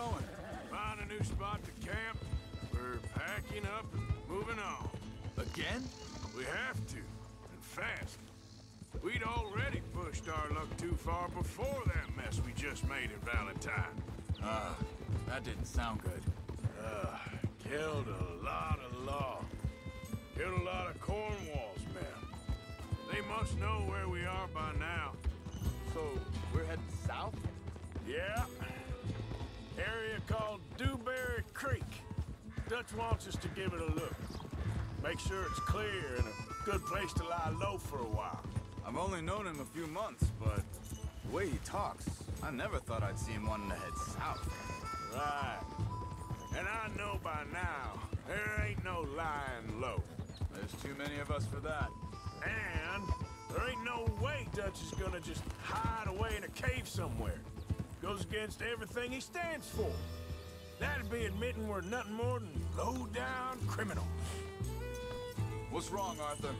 going? Find a new spot to camp. We're packing up and moving on. Again? We have to, and fast. We'd already pushed our luck too far before that mess we just made at Valentine. That didn't sound good. Killed a lot of law. Killed a lot of Cornwall's men. They must know where we are by now. So, we're heading south? Yeah. Area called Dewberry Creek. Dutch wants us to give it a look. Make sure it's clear and a good place to lie low for a while. I've only known him a few months, but the way he talks, I never thought I'd see him wanting to head south. Right. And I know by now, there ain't no lying low. There's too many of us for that. And there ain't no way Dutch is gonna just hide away in a cave somewhere. Goes against everything he stands for. That'd be admitting we're nothing more than low-down criminals. What's wrong, Arthur?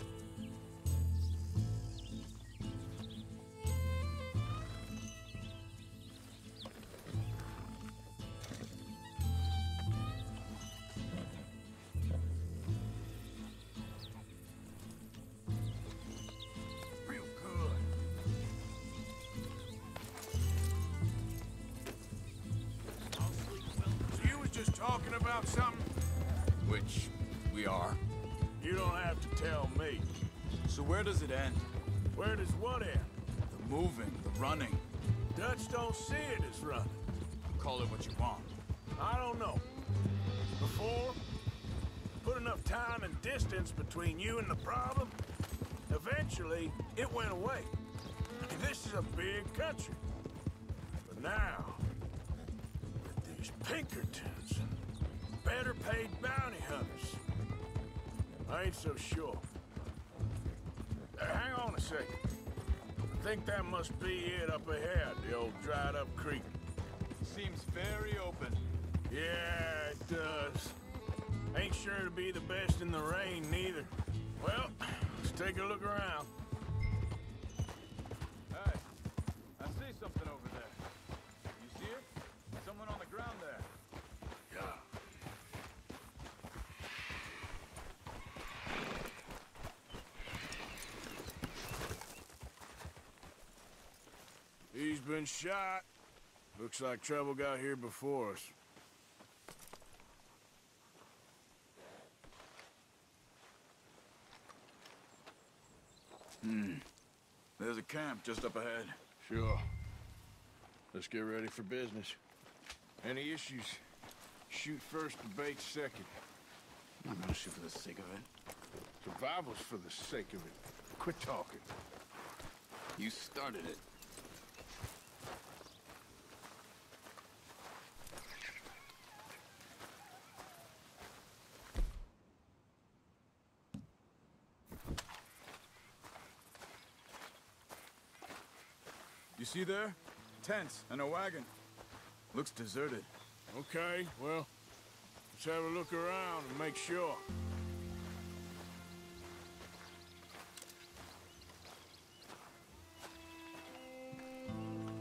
Real good. So you was just talking about something? Which we are. You don't have to tell me. So where does it end? Where does what end? The moving, the running. Dutch don't see it as running. Call it what you want. I don't know. Before, put enough time and distance between you and the problem, eventually it went away. This is a big country. But now, with these Pinkertons and better paid bounty hunters, I ain't so sure. Hang on a second. I think that must be it up ahead, the old dried up creek. Seems very open. Yeah, it does. Ain't sure to be the best in the rain, neither. Well, let's take a look around. Hey, I see something over there. You see it? Someone on the ground there. Yeah. He's been shot. Looks like trouble got here before us. There's a camp just up ahead. Sure. Let's get ready for business. Any issues? Shoot first, debate second. I'm not gonna shoot for the sake of it. Survival's for the sake of it. Quit talking. You started it. You see there? Tents and a wagon. Looks deserted. Okay, well, let's have a look around and make sure.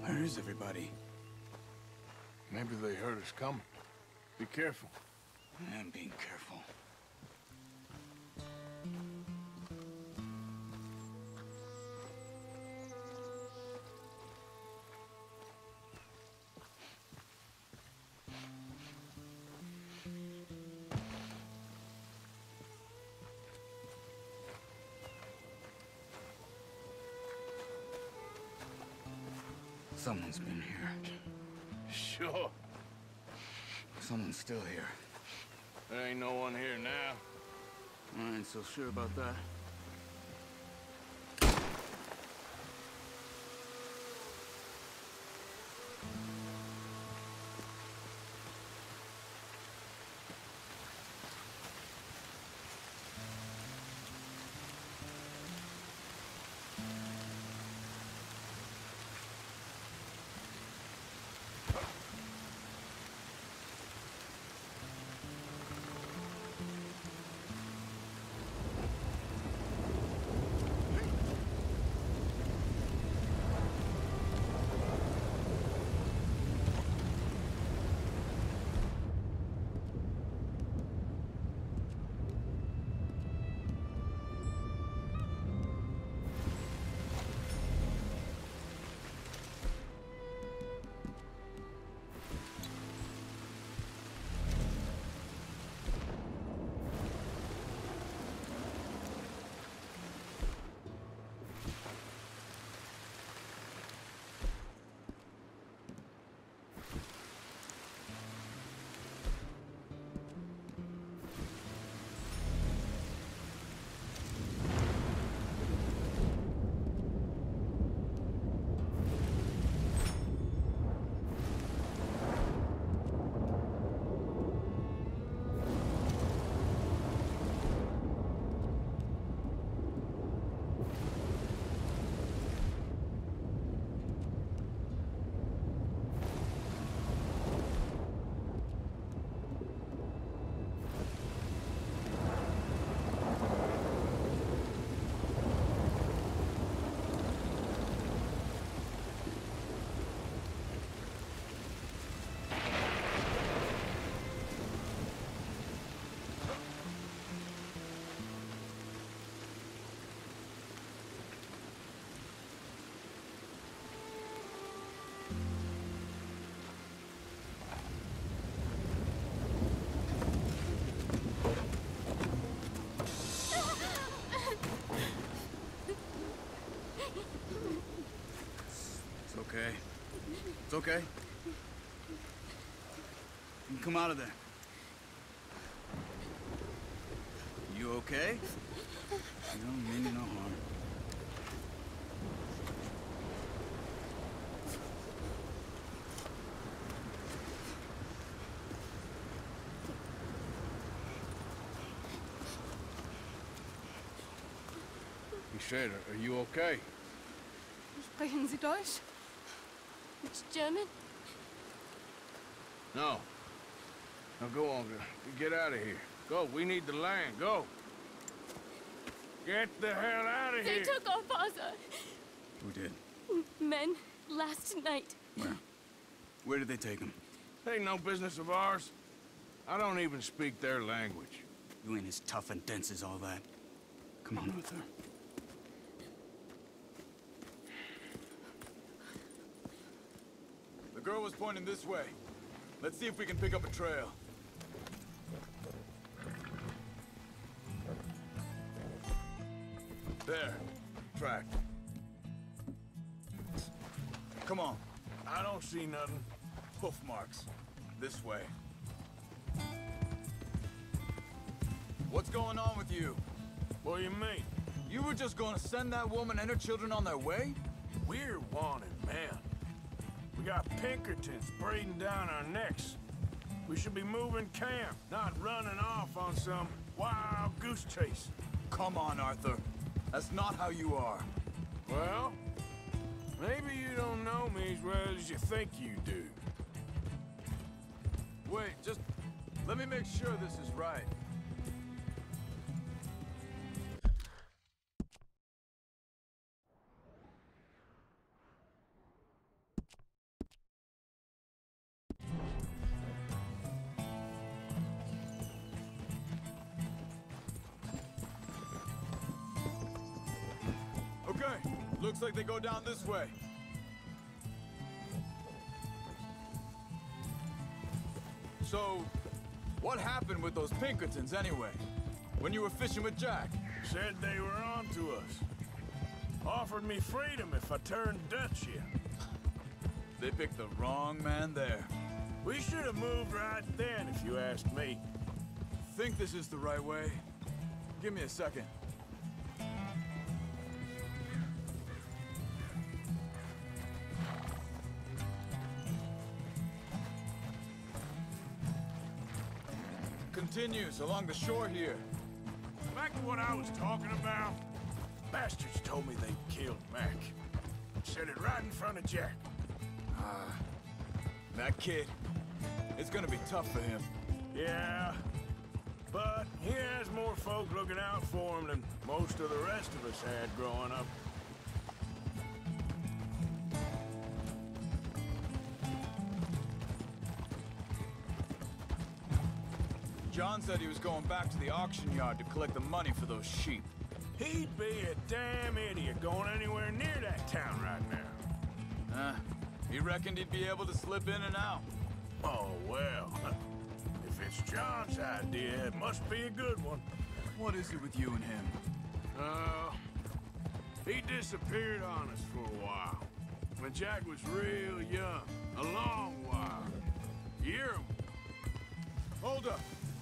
Where is everybody? Maybe they heard us coming. Be careful. I'm being careful. Someone's been here. Sure. Someone's still here. There ain't no one here now. I ain't so sure about that. okay. You come out of there. You okay? You don't mean no harm. He said, are you okay? Sprechen Sie Deutsch? It's German? No. Now go on, get out of here. Go, we need the land, go. Get the hell out of They here. took our father. Who did? Men, last night. Where? Where did they take him? Ain't no business of ours. I don't even speak their language. You ain't as tough and dense as all that. Come on, Arthur. The girl was pointing this way. Let's see if we can pick up a trail. There. Track. Come on. I don't see nothing. Hoof marks. This way. What's going on with you? What do you mean? You were just gonna send that woman and her children on their way? We're wanted, man. We got Pinkertons breathing down our necks. We should be moving camp, not running off on some wild goose chase. Come on, Arthur. That's not how you are. Well, maybe you don't know me as well as you think you do. Wait, just let me make sure this is right. Okay, looks like they go down this way. So, what happened with those Pinkertons anyway? When you were fishing with Jack? Said they were on to us. Offered me freedom if I turned Dutch here. They picked the wrong man there. We should have moved right then, if you ask me. Think this is the right way? Give me a second. Continues along the shore here. Back to what I was talking about. Bastards told me they killed Mac. Said it right in front of Jack. That kid, it's gonna be tough for him. Yeah, but he has more folk looking out for him than most of the rest of us had growing up. John said he was going back to the auction yard to collect the money for those sheep. He'd be a damn idiot going anywhere near that town right now. He reckoned he'd be able to slip in and out. Oh, well. If it's John's idea, it must be a good one. What is it with you and him? He disappeared on us for a while. When Jack was real young. A long while. Year. Hold up.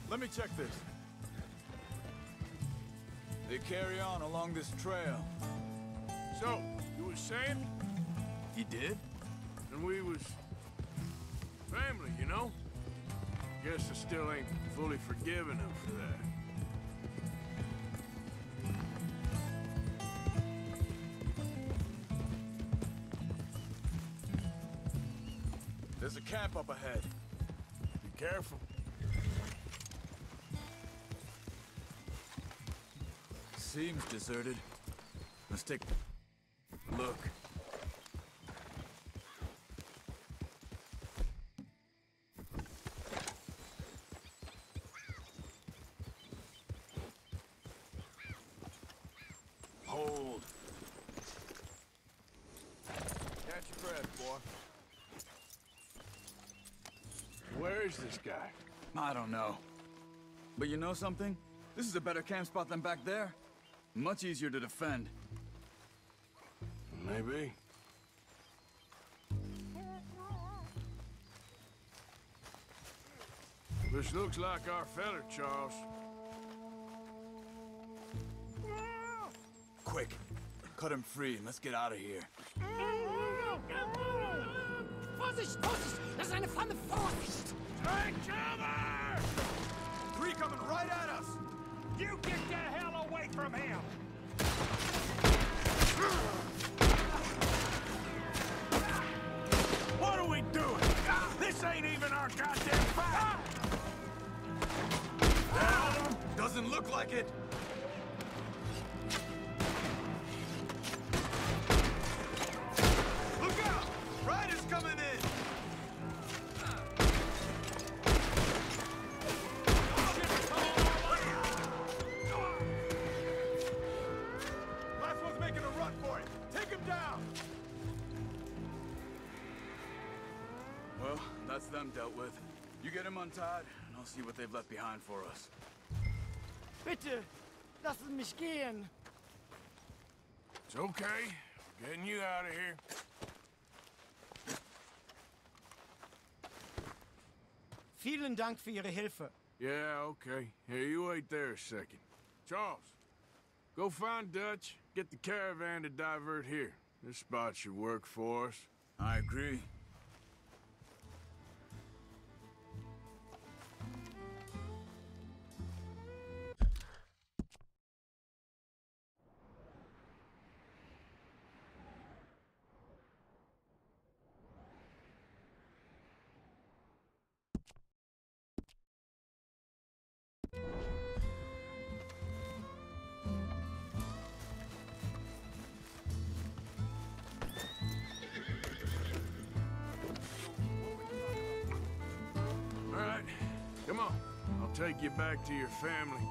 Let me check this. They carry on along this trail. So, you was saying? He did? And we was family, you know? Guess I still ain't fully forgiven him for that. There's a camp up ahead. Be careful. Seems deserted. Let's take a look. Hold. Catch your breath, boy. Where is this guy? I don't know. But you know something? This is a better camp spot than back there. Much easier to defend. Maybe. This looks like our feller, Charles. Quick, cut him free and let's get out of here. Vorsicht, Vorsicht! Das ist eine Flamme! Vorsicht! Take cover! 3 coming right at us! You get the hell away from him! What are we doing? This ain't even our goddamn fight! Doesn't look like it! Look out! Riders coming in! Last one's making a run for it! Take him down! Well, that's them dealt with. You get him untied, and I'll see what they've left behind for us. Bitte, lassen mich gehen. It's okay. Getting you out of here. Vielen Dank für Ihre Hilfe. Yeah, okay. Here, you wait there a second. Charles, go find Dutch. Get the caravan to divert here. This spot should work for us. I agree. All right, come on. I'll take you back to your family.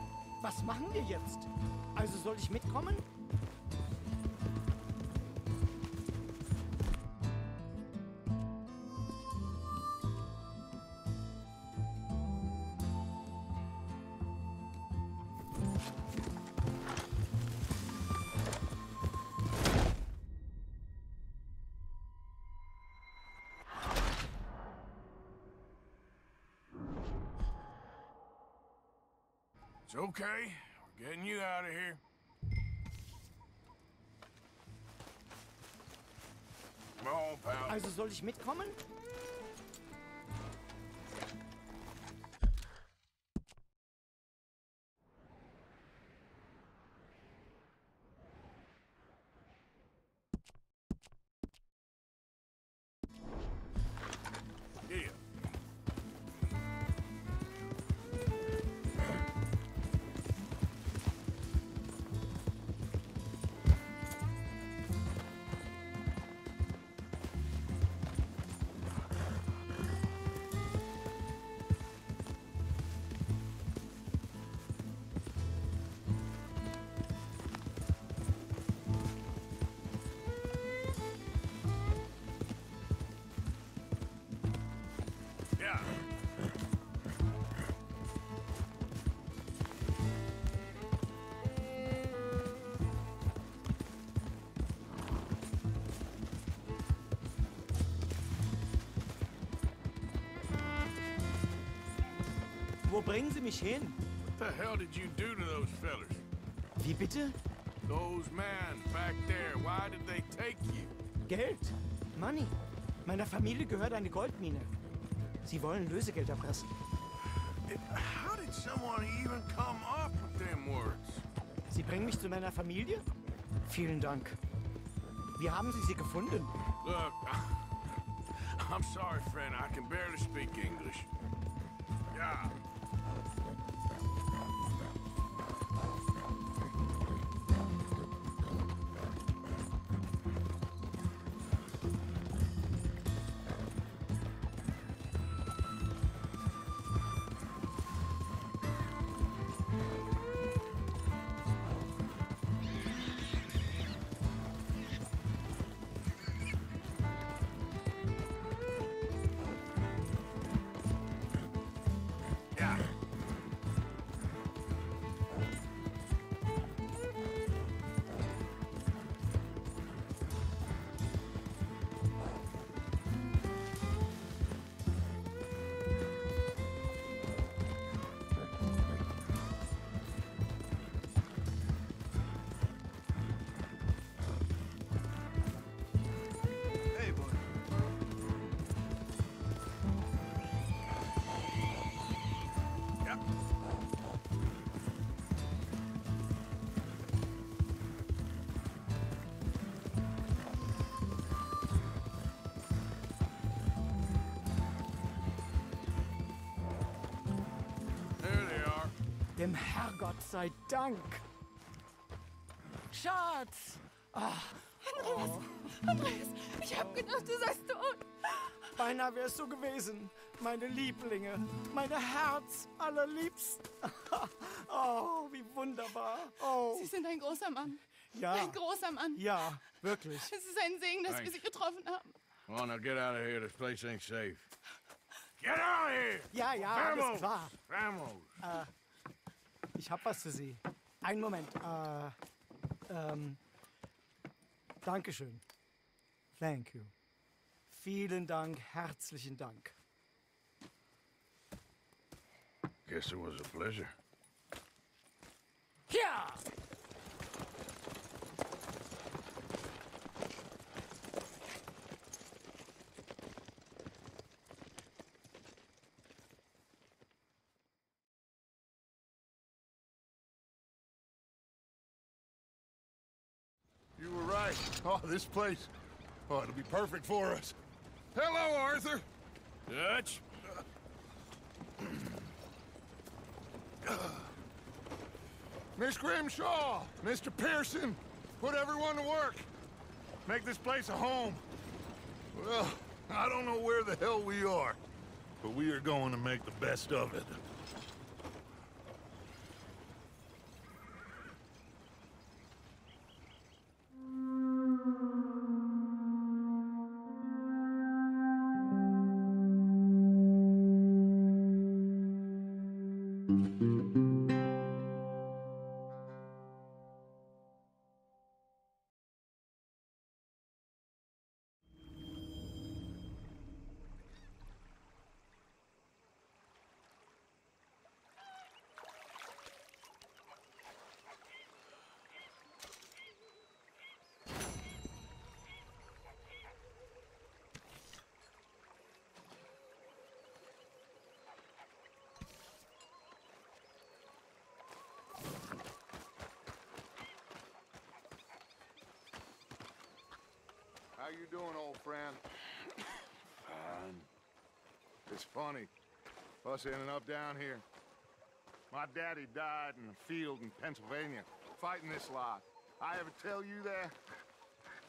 Was machen wir jetzt? Also soll ich mitkommen? It's okay. We're getting you out of here. Come on, pal. Also soll ich mitkommen? Here. Yeah. Wo bringen Sie mich hin? What the hell did you do to those fellers? Wie bitte? Those men back there, why did they take you? Geld. Money. Meiner Familie gehört eine Goldmine. Sie wollen Lösegeld erpressen. How did someone even come up with them words? Sie bringen mich zu meiner Familie? Vielen Dank. Wie haben Sie sie gefunden? Look, I'm sorry, friend. I can barely speak English. Yeah. Dem Herrgott sei Dank. Schatz! Andreas, ich hab gedacht, du seist tot. Beinahe wär's so gewesen. Meine Lieblinge, meine Herz allerliebsten. Oh, wie wunderbar. Oh, Sie sind ein großer Mann. ja. Ein großer Mann. Ja, wirklich. Es ist ein Segen, dass wir Sie getroffen haben. Come on, now get out of here. This place ain't safe. Get out of here! Ja, ja, alles klar. Vamos! Ich hab was für Sie. Einen Moment. Dankeschön. Thank you. Vielen Dank, herzlichen Dank. Guess it was a pleasure. Ja! You were right. Oh, this place. Oh, it'll be perfect for us. Hello, Arthur. Dutch? Miss Grimshaw, Mr. Pearson, put everyone to work. Make this place a home. Well, I don't know where the hell we are, but we are going to make the best of it. How you doing, old friend? Fine. It's funny, us ending up down here. My daddy died in a field in Pennsylvania, fighting this lot. I ever tell you that?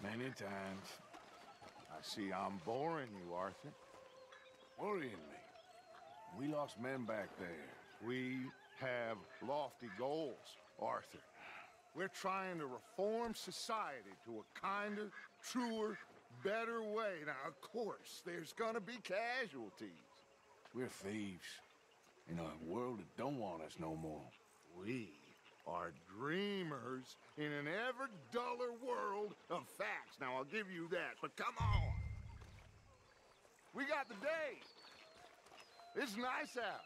Many times. I see I'm boring you, Arthur. Worrying me. We lost men back there. We have lofty goals, Arthur. We're trying to reform society to a kinder, truer, better way. Now, of course, there's gonna be casualties. We're thieves. In a world that don't want us no more. We are dreamers in an ever duller world of facts. Now, I'll give you that, but come on. We got the day. It's nice out.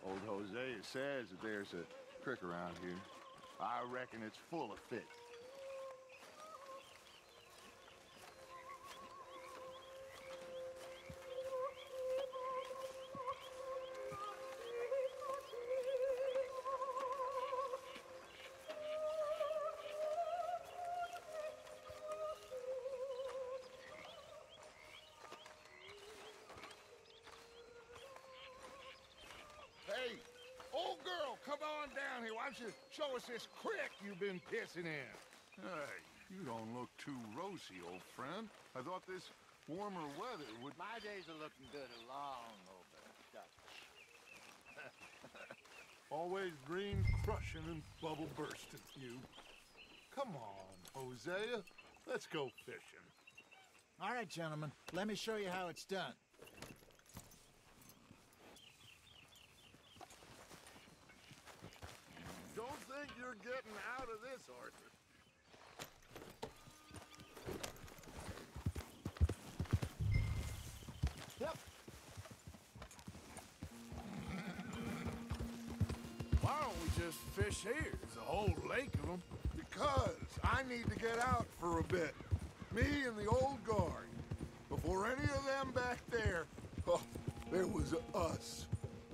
Old Hosea says that there's a creek around here. I reckon it's full of fish. Hey, old girl, come on down here. Why don't you show us this creek you've been pissing in? Hey, you don't look too rosy, old friend. I thought this warmer weather would... My days are looking good along over Dutch. Always green crushing and bubble bursting, you. Come on, Hosea. Let's go fishing. All right, gentlemen. Let me show you how it's done. Don't think you're getting out of this, Arthur. Yep. Why don't we just fish here? There's a whole lake of them. Because I need to get out for a bit. Me and the old guard. Before any of them back there, oh, there was us.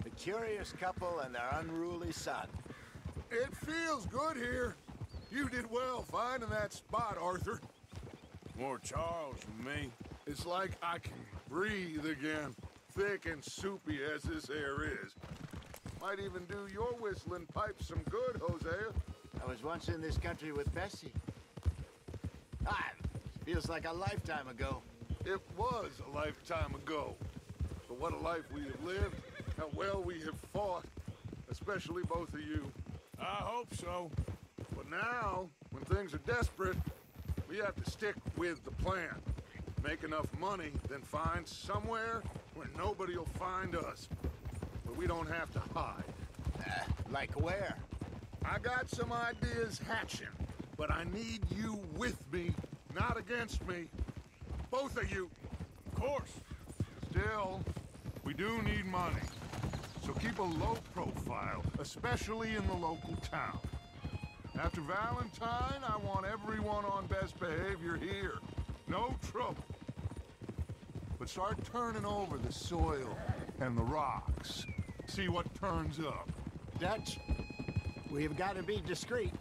The curious couple and their unruly son. It feels good here. You did well finding that spot, Arthur. More Charles than me. It's like I can breathe again, thick and soupy as this air is. Might even do your whistling pipes some good, Hosea. I was once in this country with Bessie. Feels like a lifetime ago. It was a lifetime ago. But what a life we have lived, how well we have fought, especially both of you. I hope so. But now, when things are desperate, we have to stick with the plan. Make enough money, then find somewhere where nobody will find us. But we don't have to hide. Like where? I got some ideas hatching, but I need you with me, not against me. Both of you. Of course. Still, we do need money. So keep a low profile, especially in the local town. After Valentine, I want everyone on best behavior here. No trouble. But start turning over the soil and the rocks. See what turns up. Dutch, we've got to be discreet.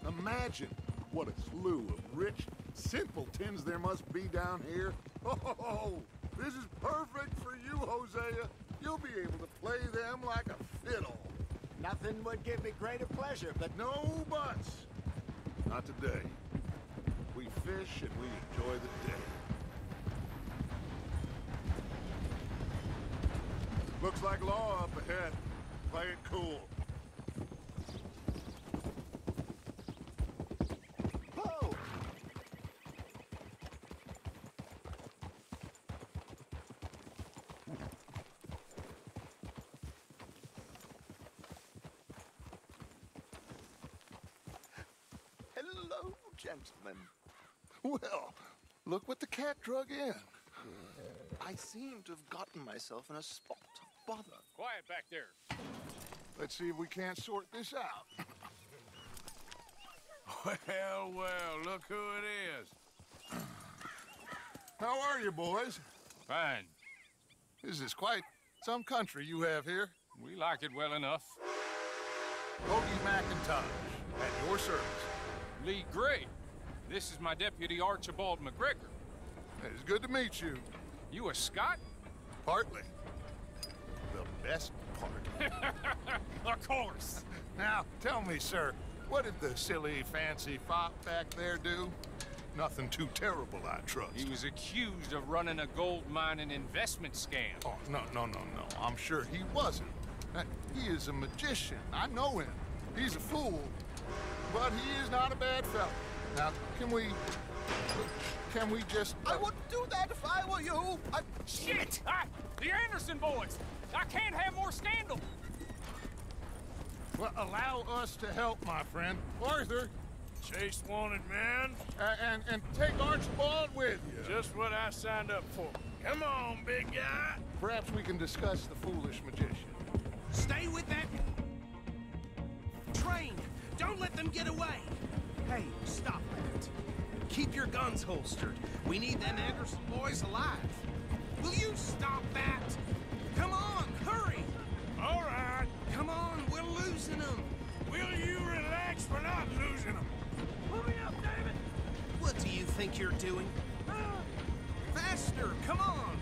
Imagine what a slew of rich simpletons there must be down here. Oh, this is perfect for you, Hosea. You'll be able to play them like a fiddle. Nothing would give me greater pleasure, but No buts. Not today. We fish and we enjoy the day. Looks like law up ahead. Play it cool. whoa! Hello, gentlemen. Well, look what the cat drug in. I seem to have gotten myself in a spot of bother. Quiet back there. Let's see if we can't sort this out. Well, look who it is. How are you, boys? Fine. This is quite some country you have here. We like it well enough. Hoagie McIntosh, at your service. Lee Gray. This is my deputy Archibald McGregor. It's good to meet you. You a Scot? Partly. The best part. Of course. Now, tell me, sir, what did the silly, fancy fop back there do? Nothing too terrible, I trust. He was accused of running a gold mining investment scam. Oh, no. I'm sure he wasn't. He is a magician. I know him. He's a fool. But he is not a bad fellow. Now, can we just... I wouldn't do that if I were you. Shit! The Anderson boys! I can't have more scandal! Well, allow us to help, my friend. Arthur, Chase wanted man. and take Archibald with you. Just what I signed up for. Come on, big guy. Perhaps we can discuss the foolish magician. Stay with that train. Don't let them get away. Hey, stop that. Keep your guns holstered. We need them Anderson boys alive. Will you stop that? Come on, hurry. All right. Come on, we're losing them. Will you relax? We're not losing them. Pull me up, David. What do you think you're doing? Faster, come on.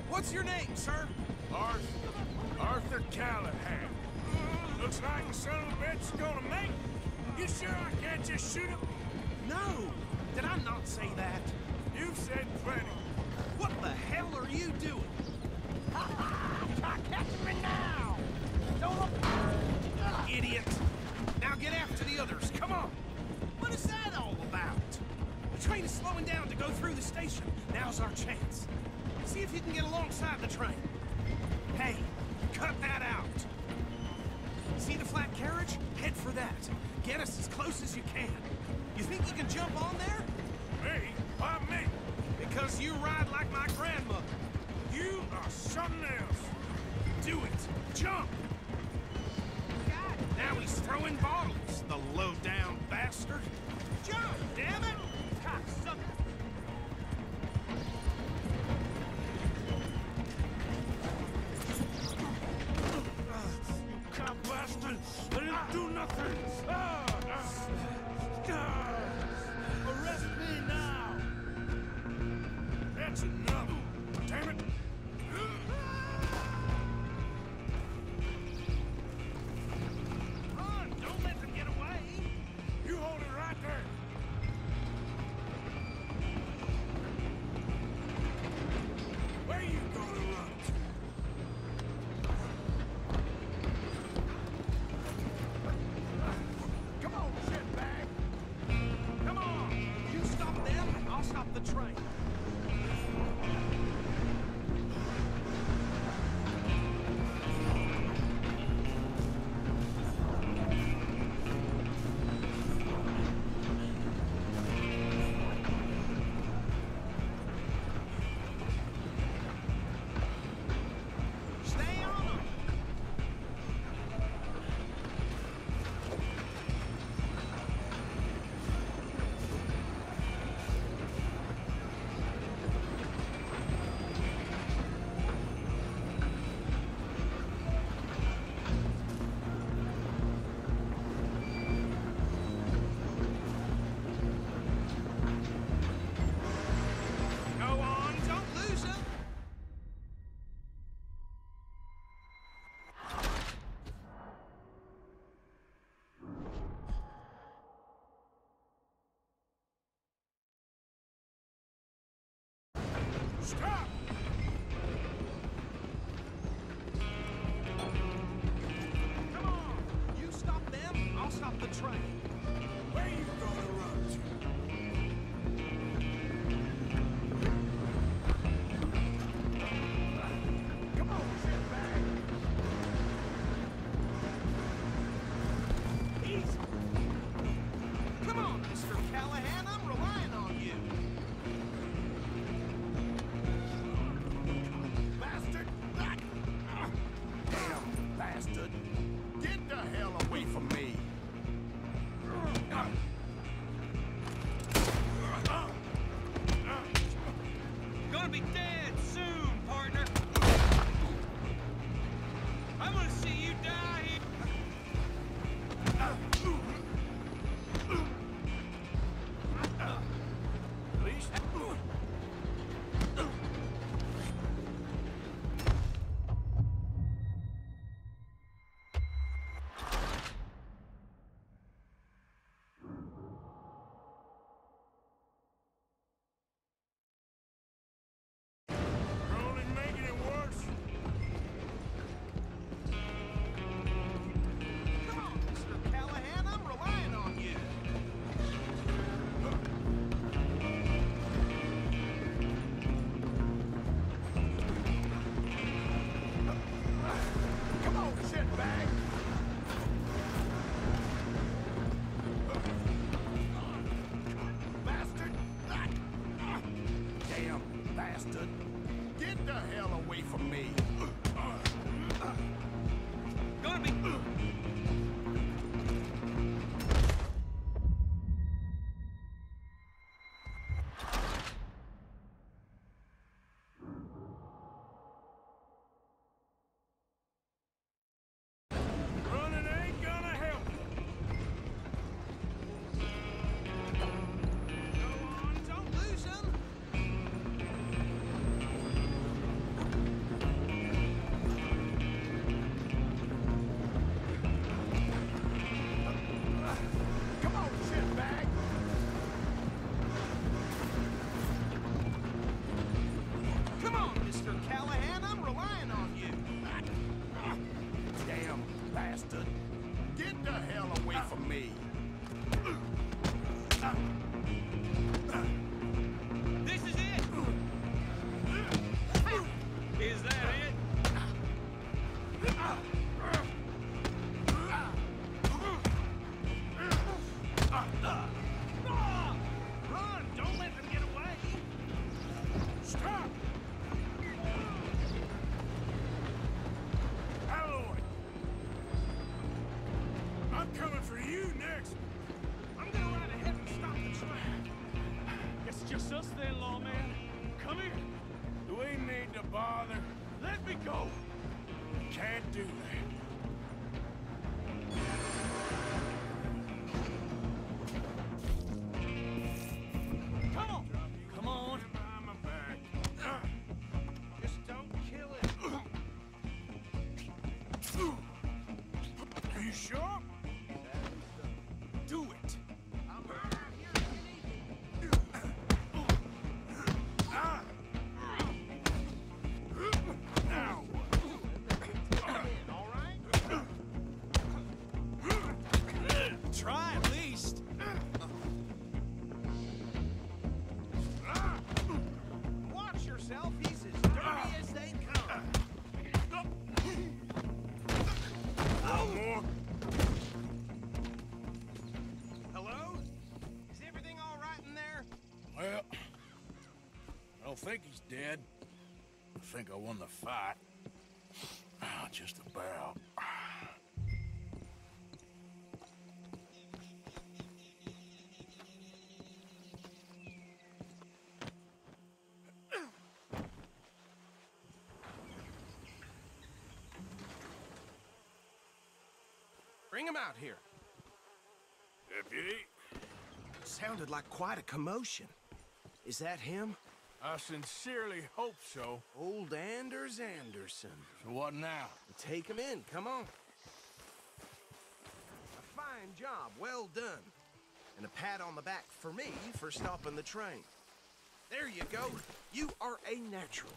What's your name, sir? Arthur Callahan. Looks like the son of a bitch is gonna make it. You sure I can't just shoot him? No. Did I not say that? You've said plenty. What the hell are you doing? Catch me now! Idiot! Now get after the others, come on! What is that all about? The train is slowing down to go through the station. Now's our chance. See if you can get alongside the train. Hey, cut that out! See the flat carriage? Head for that. Get us as close as you can. You think you can jump on there? Me? Why me? Because you ride like my grandmother. You are something else. Do it! Jump! Now he's throwing bottles, the low-down bastard! Jump, damn it! Cocksucker! You cop bastard! I didn't do nothing! Arrest me now! That's enough! Damn it! the train. Where you gonna run to? Come on, shitbag! Easy. Come on, Mr. Callahan, I'm relying on you. Bastard! Damn bastard! Get the hell away from me! Gonna be dead soon, partner. I'm gonna see you die here. At least... You're only making it worse. Come on, Mr. Callahan, I'm relying on you. Come on, shitbag! Bastard! Damn bastard! Get the hell away from me! Gonna be... Running ain't gonna help. Go on, don't lose them. Come on, shitbag! Come on, Mr. Callahan, I'm relying on you. Damn bastard! Get the hell away from me! This is it. Is that it? Run! Don't let them get away! Stop! Alloy! I'm coming for you next! I'm gonna ride ahead and stop the train. It's just us then, lawman. Come here. Do we need to bother? Let me go. Can't do that. Come on. Come on. Behind my back. Just don't kill it. Are you sure? Do it. Ah! Now what? All right? Try at least. Watch yourself. He's as dirty as they come. One more. Hello? Is everything all right in there? Well, I don't think he's dead. I think I won the fight. Just about. Bring him out here. Deputy, Sounded like quite a commotion. Is that him? I sincerely hope so. Old Anders Anderson. So what now? Take him in, come on. A fine job, well done. And a pat on the back for me for stopping the train. There you go. You are a natural.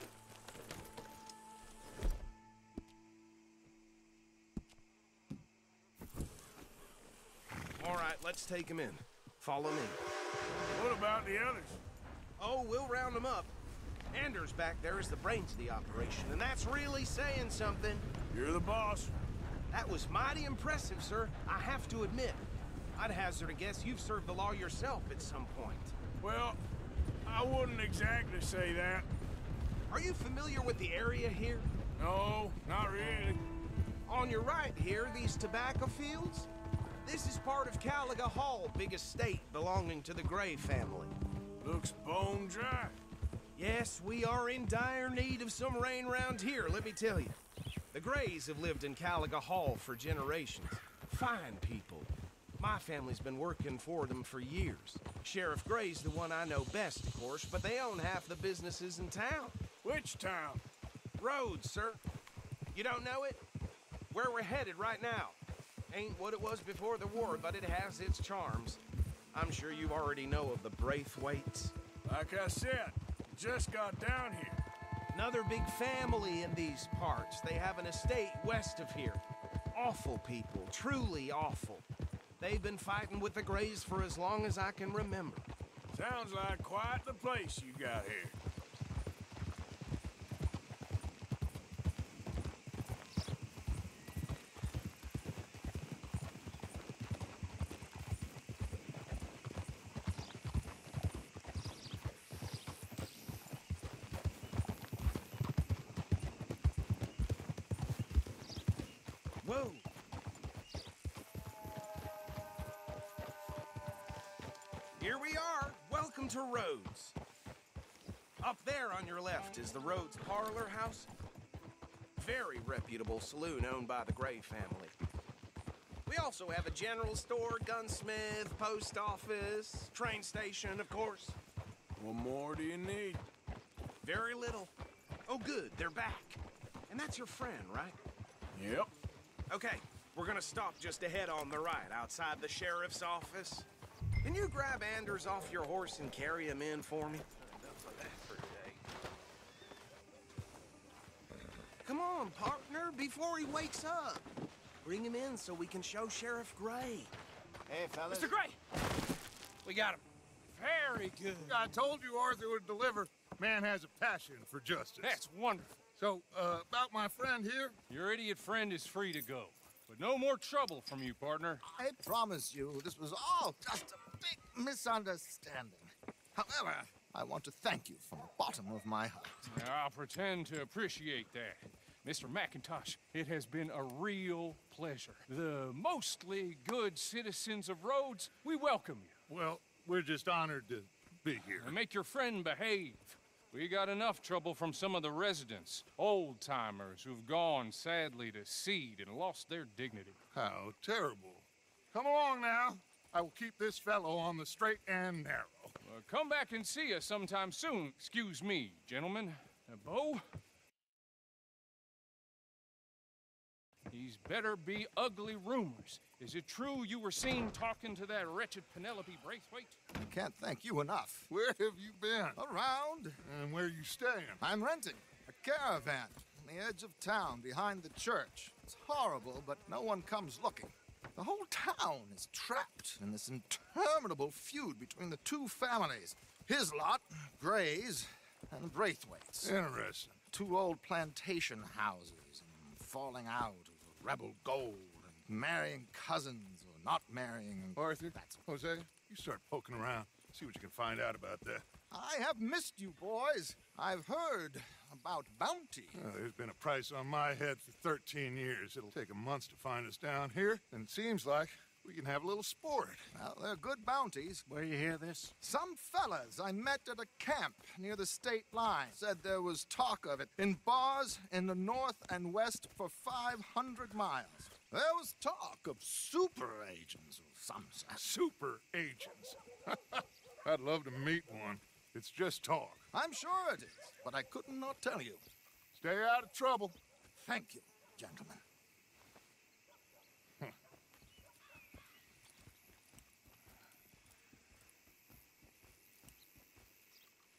right, let's take him in. Follow me. What about the others? Oh, we'll round them up. Anders back there is the brains of the operation, and that's really saying something. You're the boss. That was mighty impressive, sir. I have to admit. I'd hazard a guess you've served the law yourself at some point. Well, I wouldn't exactly say that. Are you familiar with the area here? No, not really. On your right here, these tobacco fields? This is part of Caliga Hall, big estate belonging to the Gray family. Looks bone dry. Yes, we are in dire need of some rain round here, let me tell you. The Grays have lived in Caliga Hall for generations. Fine people. My family's been working for them for years. Sheriff Gray's the one I know best, of course, but they own half the businesses in town. Which town? Rhodes, sir. You don't know it? Where we're headed right now. Ain't what it was before the war, but it has its charms. I'm sure you already know of the Braithwaites. Like I said, just got down here. Another big family in these parts. They have an estate west of here. Awful people, truly awful. They've been fighting with the Grays for as long as I can remember. Sounds like quite the place you got here. Whoa! Here we are. Welcome to Rhodes. Up there on your left is the Rhodes Parlor House. Very reputable saloon owned by the Gray family. We also have a general store, gunsmith, post office, train station, of course. What more do you need? Very little. Oh, good, they're back. And that's your friend, right? Yep. Okay, we're gonna stop just ahead on the right, outside the sheriff's office. Can you grab Anders off your horse and carry him in for me? Come on, partner, before he wakes up. Bring him in so we can show Sheriff Gray. Hey, fellas. Mr. Gray! We got him. Very good. I told you Arthur would deliver. Man has a passion for justice. That's wonderful. So, about my friend here? Your idiot friend is free to go. But no more trouble from you, partner. I promise you, this was all just a big misunderstanding. However, I want to thank you from the bottom of my heart. I'll pretend to appreciate that. Mr. McIntosh, it has been a real pleasure. The mostly good citizens of Rhodes, we welcome you. Well, we're just honored to be here. And make your friend behave. We got enough trouble from some of the residents, old-timers who've gone, sadly, to seed and lost their dignity. How terrible. Come along now. I will keep this fellow on the straight and narrow. Come back and see us sometime soon. Excuse me, gentlemen. Bo? These better be ugly rumors. Is it true you were seen talking to that wretched Penelope Braithwaite? I can't thank you enough. Where have you been? Around. And where are you staying? I'm renting a caravan on the edge of town behind the church. It's horrible, but no one comes looking. The whole town is trapped in this interminable feud between the two families. His lot, Gray's, and the Braithwaites. Interesting. Two old plantation houses, and falling out over rebel gold, and marrying cousins or not marrying. And Arthur, Jose, you start poking around. See what you can find out about that. I have missed you, boys. I've heard about bounty. Well, there's been a price on my head for 13 years. It'll take a month to find us down here, and it seems like we can have a little sport. Well, they're good bounties. Where you hear this? Some fellas I met at a camp near the state line said there was talk of it in bars in the north and west for 500 miles. There was talk of super agents of some sort. Super agents. I'd love to meet one. It's just talk. I'm sure it is, but I could not tell you. Stay out of trouble. Thank you, gentlemen.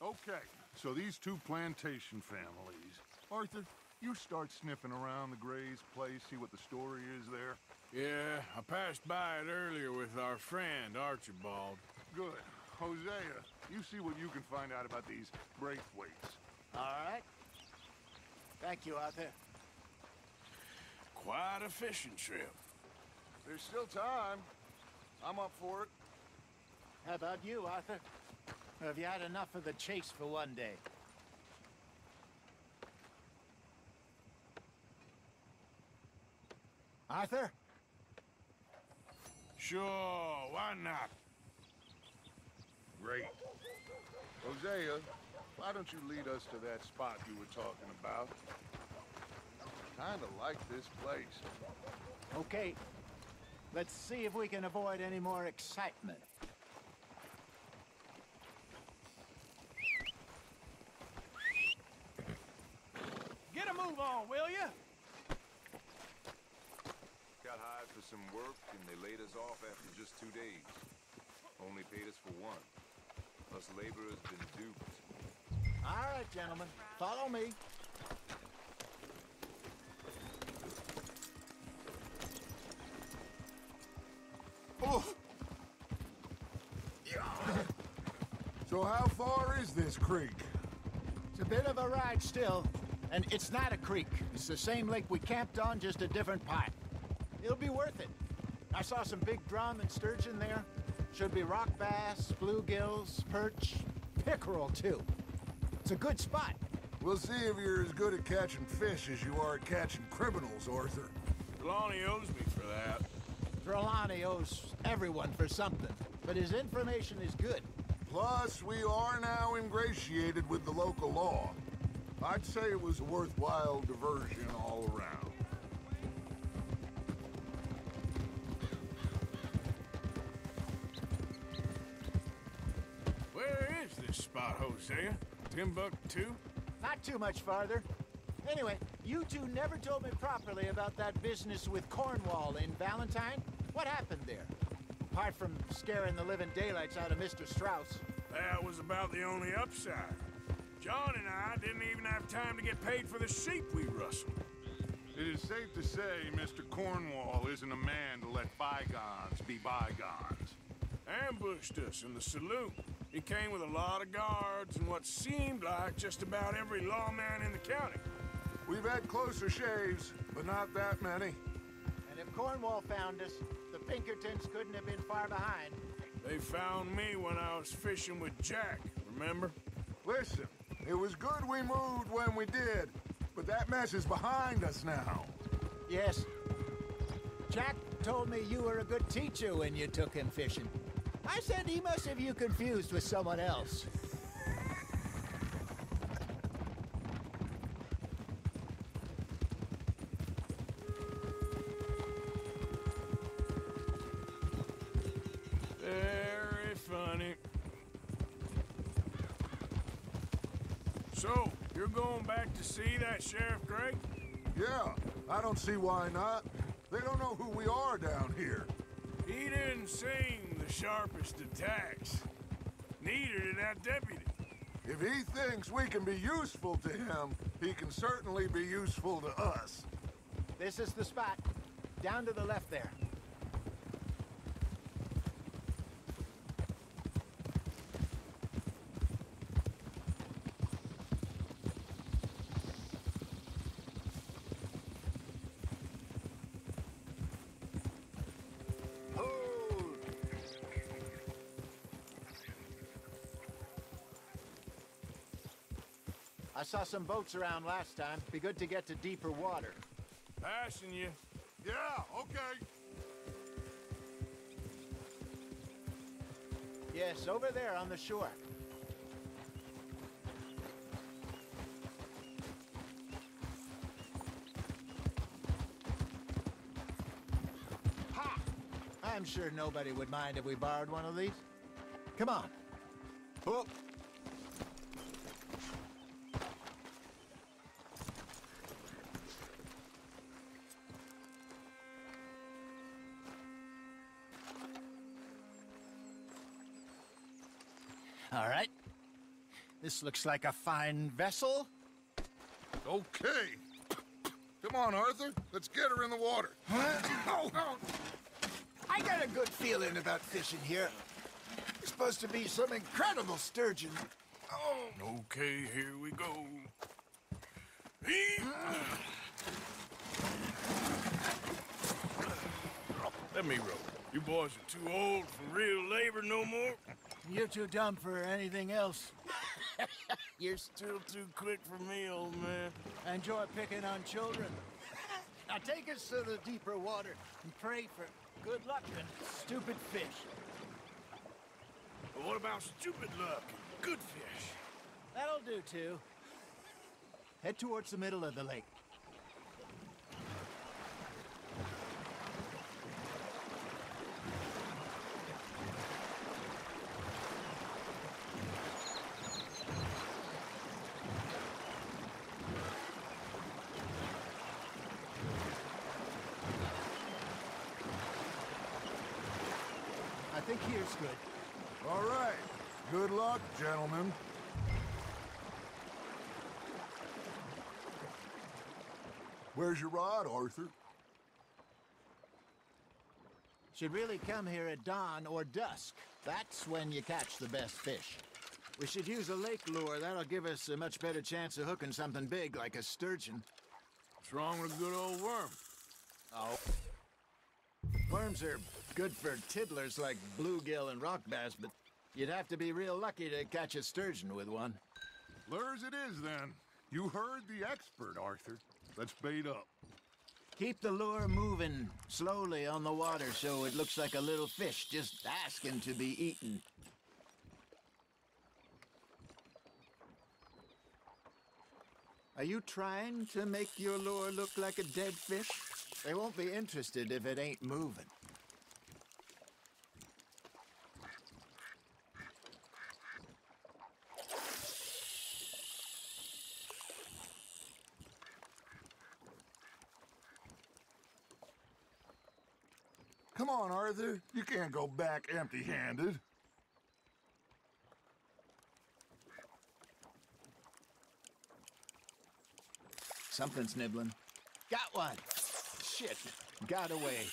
Okay, so these two plantation families. Arthur, you start sniffing around the Gray's place, see what the story is there? Yeah, I passed by it earlier with our friend, Archibald. Good. Hosea, you see what you can find out about these Braithwaites. All right. Thank you, Arthur. Quite a fishing trip. There's still time. I'm up for it. How about you, Arthur? Or have you had enough of the chase for one day? Arthur? Sure, why not? Great. Hosea, why don't you lead us to that spot you were talking about? Kinda like this place. Okay. Let's see if we can avoid any more excitement. Get a move on, will you? Got hired for some work, and they laid us off after just 2 days. Only paid us for one. Us laborers been duped. All right, gentlemen. Follow me. Oh. So how far is this creek? It's a bit of a ride still, and it's not a creek. It's the same lake we camped on, just a different part. It'll be worth it. I saw some big drum and sturgeon there. Should be rock bass, bluegills, perch, pickerel, too. It's a good spot. We'll see if you're as good at catching fish as you are at catching criminals, Arthur. Lonnie owes me for that. Trelawney owes everyone for something, but his information is good. Plus, we are now ingratiated with the local law. I'd say it was a worthwhile diversion all around. Where is this spot, Hosea? Timbuktu? Not too much farther. Anyway, you two never told me properly about that business with Cornwall in Valentine. What happened there? Apart from scaring the living daylights out of Mr. Strauss. That was about the only upside. John and I didn't even have time to get paid for the sheep we rustled. It is safe to say Mr. Cornwall isn't a man to let bygones be bygones. Ambushed us in the saloon. He came with a lot of guards and what seemed like just about every lawman in the county. We've had closer shaves, but not that many. And if Cornwall found us, the Pinkertons couldn't have been far behind. They found me when I was fishing with Jack, remember? Listen, it was good we moved when we did, but that mess is behind us now. Yes. Jack told me you were a good teacher when you took him fishing. I said he must have you confused with someone else. Very funny. So, you're going back to see that Sheriff Gray? Yeah, I don't see why not. They don't know who we are down here. He didn't seem the sharpest attacks. Neither did that deputy. If he thinks we can be useful to him, he can certainly be useful to us. This is the spot. Down to the left there. I saw some boats around last time. Be good to get to deeper water. Passing you. Yeah, okay. Yes, over there on the shore. Ha! I'm sure nobody would mind if we borrowed one of these. Come on. Oh. All right. This looks like a fine vessel. Okay. Come on, Arthur. Let's get her in the water. I got a good feeling about fishing here. It's supposed to be some incredible sturgeon. Okay, here we go. Let me row. You boys are too old for real labor no more. You're too dumb for anything else. You're still too quick for me, old man. I enjoy picking on children. Now take us to the deeper water and pray for good luck and stupid fish. But what about stupid luck and good fish? That'll do, too. Head towards the middle of the lake. I think here's good. All right. Good luck, gentlemen. Where's your rod, Arthur? Should really come here at dawn or dusk. That's when you catch the best fish. We should use a lake lure. That'll give us a much better chance of hooking something big like a sturgeon. What's wrong with a good old worm? Oh. Worms are good for tiddlers like bluegill and rock bass, but you'd have to be real lucky to catch a sturgeon with one. Lures it is, then. You heard the expert, Arthur. Let's bait up. Keep the lure moving slowly on the water so it looks like a little fish just asking to be eaten. Are you trying to make your lure look like a dead fish? They won't be interested if it ain't moving. Come on, Arthur. You can't go back empty-handed. Something's nibbling. Got one! Shit, got away.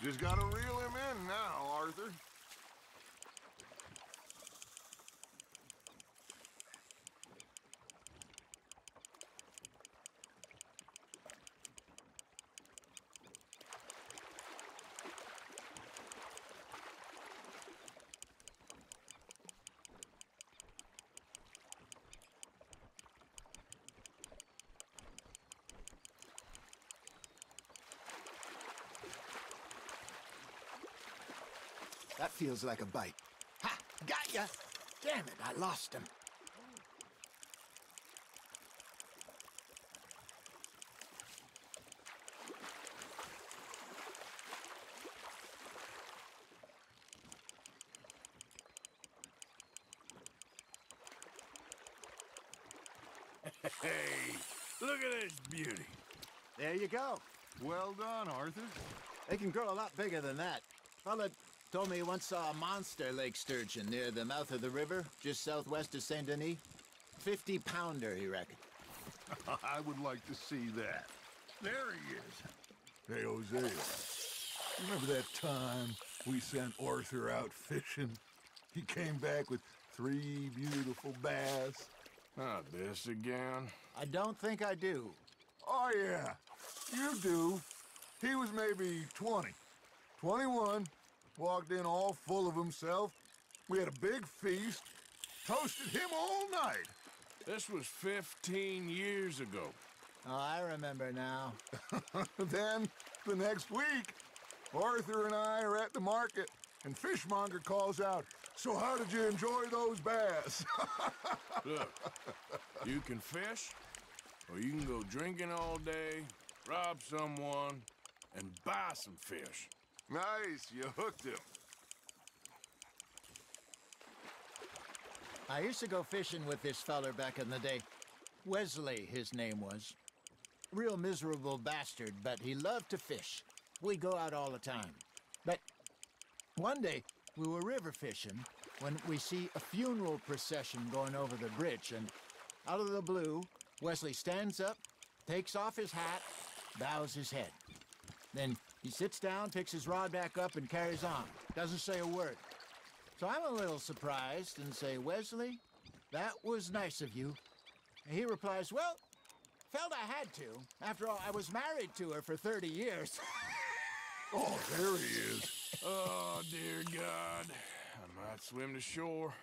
Just gotta reel him in now, Arthur. That feels like a bite. Ha! Got ya! Damn it, I lost him. Hey, look at this beauty. There you go. Well done, Arthur. They can grow a lot bigger than that. Fella told me he once saw a monster lake sturgeon near the mouth of the river, just southwest of Saint Denis. 50-pounder, he reckoned. I would like to see that. There he is. Hey, Hosea. Remember that time we sent Arthur out fishing? He came back with 3 beautiful bass. Not this again. I don't think I do. Oh, yeah. You do. He was maybe 20. 21. Walked in all full of himself. We had a big feast. Toasted him all night. This was 15 years ago. Oh, I remember now. Then, the next week, Arthur and I are at the market, and Fishmonger calls out, "So how did you enjoy those bass?" Look, you can fish, or you can go drinking all day, rob someone, and buy some fish. Nice, you hooked him. I used to go fishing with this feller back in the day. Wesley, his name was. Real miserable bastard, but he loved to fish. We'd go out all the time. But one day, we were river fishing when we see a funeral procession going over the bridge, and out of the blue, Wesley stands up, takes off his hat, bows his head. Then he sits down, picks his rod back up, and carries on. Doesn't say a word. So I'm a little surprised and say, Wesley, that was nice of you. And he replies, well, felt I had to. After all, I was married to her for 30 years. Oh, there he is. Oh, dear God. I might swim to shore.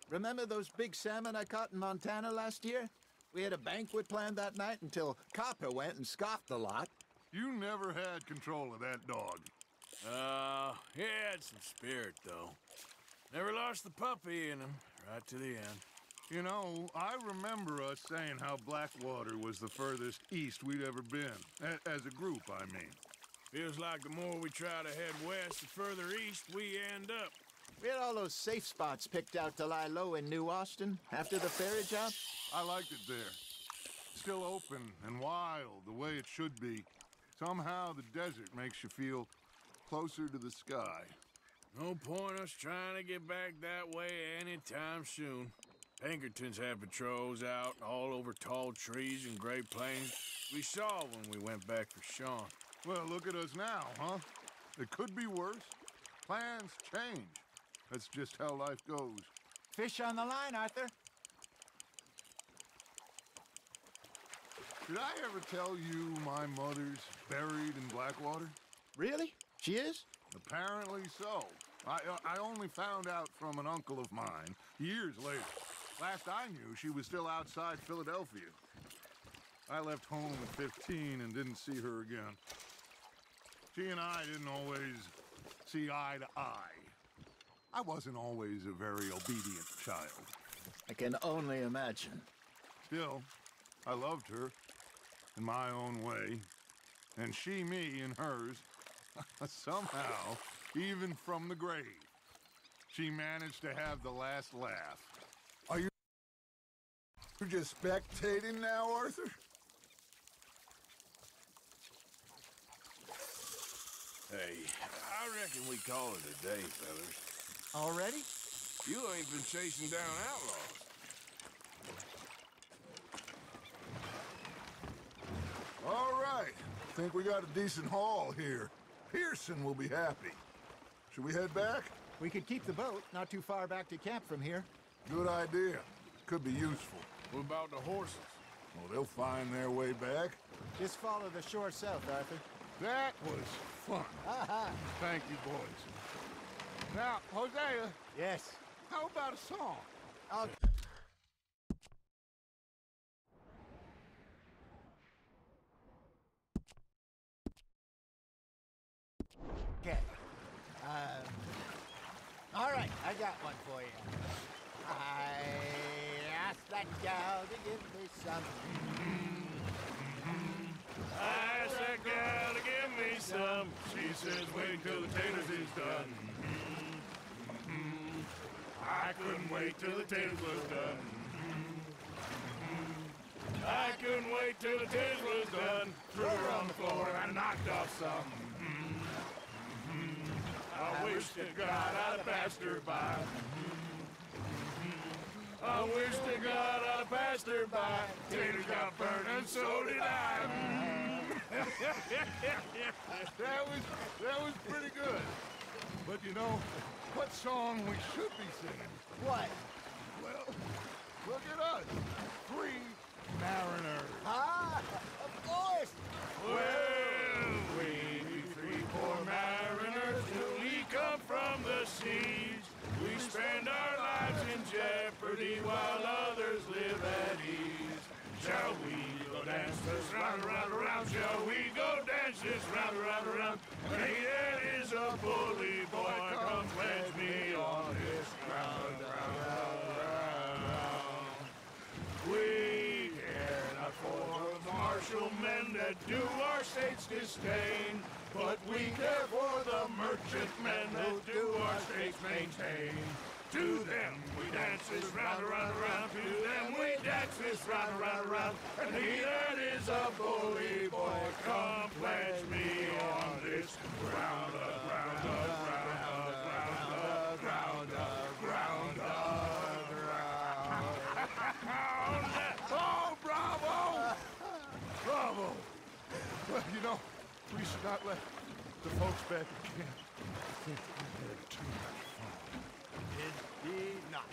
Remember those big salmon I caught in Montana last year? We had a banquet planned that night until Copper went and scoffed the lot. You never had control of that dog. He had some spirit, though. Never lost the puppy in him, right to the end. You know, I remember us saying how Blackwater was the furthest east we'd ever been. As a group, I mean. Feels like the more we try to head west, the further east we end up. We had all those safe spots picked out to lie low in New Austin after the ferry job. I liked it there. Still open and wild, the way it should be. Somehow the desert makes you feel closer to the sky. No point us trying to get back that way anytime soon. Pinkertons had patrols out all over tall trees and Great Plains. We saw when we went back for Sean. Well, look at us now, huh? It could be worse. Plans change. That's just how life goes. Fish on the line, Arthur. Did I ever tell you my mother's buried in Blackwater? Really? She is? Apparently so. I only found out from an uncle of mine years later. Last I knew, she was still outside Philadelphia. I left home at 15 and didn't see her again. She and I didn't always see eye to eye. I wasn't always a very obedient child. I can only imagine. Still, I loved her in my own way, and she me in hers. Somehow, even from the grave, she managed to have the last laugh. Are you just spectating now, Arthur? Hey, I reckon we call it a day, fellas. Already? You ain't been chasing down outlaws. All right. Think we got a decent haul here. Pearson will be happy. Should we head back? We could keep the boat not too far back to camp from here. Good idea. Could be useful. What about the horses? Well, they'll find their way back. Just follow the shore south, Arthur. That was fun. Thank you, boys. Now, Hosea. Yes. How about a song? Okay. All right, I got one for you. I asked that gal to give me some. I asked that gal to give me some. She says wait till the taters is done. I couldn't wait till the taters was done. I couldn't wait till the taters was done. Threw her on the floor and I knocked off some. I wish to God I'd passed her by. I wish to God I'd passed her by. Taters got burned and so did I. That was pretty good. But you know, what song we should be singing? What? Well, look at us. 3 mariners. Ah, of course. Well, we 3 poor mariners till we come from the seas. We spend our lives in jeopardy while others live at ease. Shall we go dance this round, around, around? Shall we go dance this round, around, around? And he that is a bully boy, come pledge me on this ground, round, round, round. We care not for the martial men that do our state's disdain, but we care for the merchant men that do our states maintain. To them we dance this round, around, around. To them we dance this round, around, around. And he that is a bully boy, come pledge me on this ground, ground, ground, ground, ground, ground, ground, ground. Oh, bravo! Bravo! Well, you know, we should not let the folks back at camp think we had too much fun. Indeed not.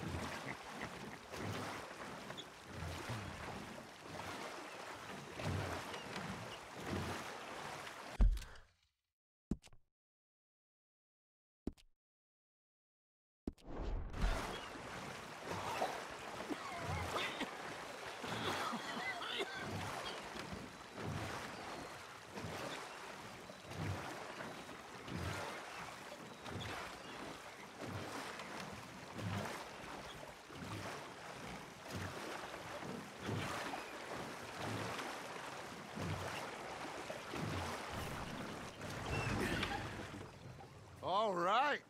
All right.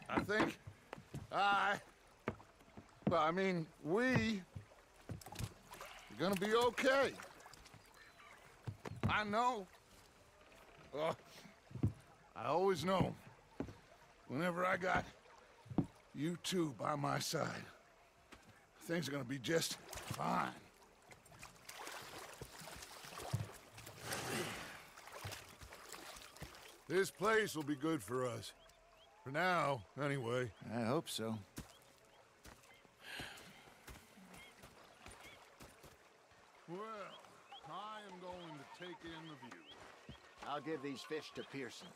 I think we are gonna be okay. I know. I always know. Whenever I got you two by my side, things are gonna be just fine. This place will be good for us. For now, anyway. I hope so. Well, I am going to take in the view. I'll give these fish to Pearson.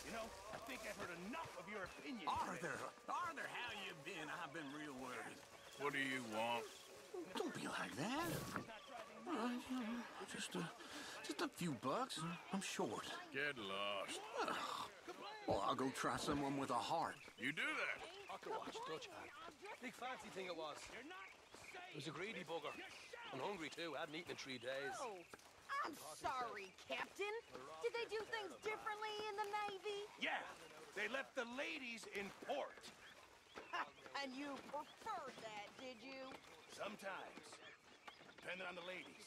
You know, I think I've heard enough of your opinion. Arthur, how you been? I've been real worried. What do you want? Don't be like that. Just a few bucks. I'm short. Get lost. Well, I'll go try someone with a heart. You do that. Watch, Dutch hand. Big fancy thing it was. It was a greedy bugger. And hungry too. Hadn't eaten in 3 days. Oh, I'm sorry, Captain. Did they do things differently in the Navy? Yeah, they left the ladies in port. And you preferred that, did you? Sometimes, depending on the ladies.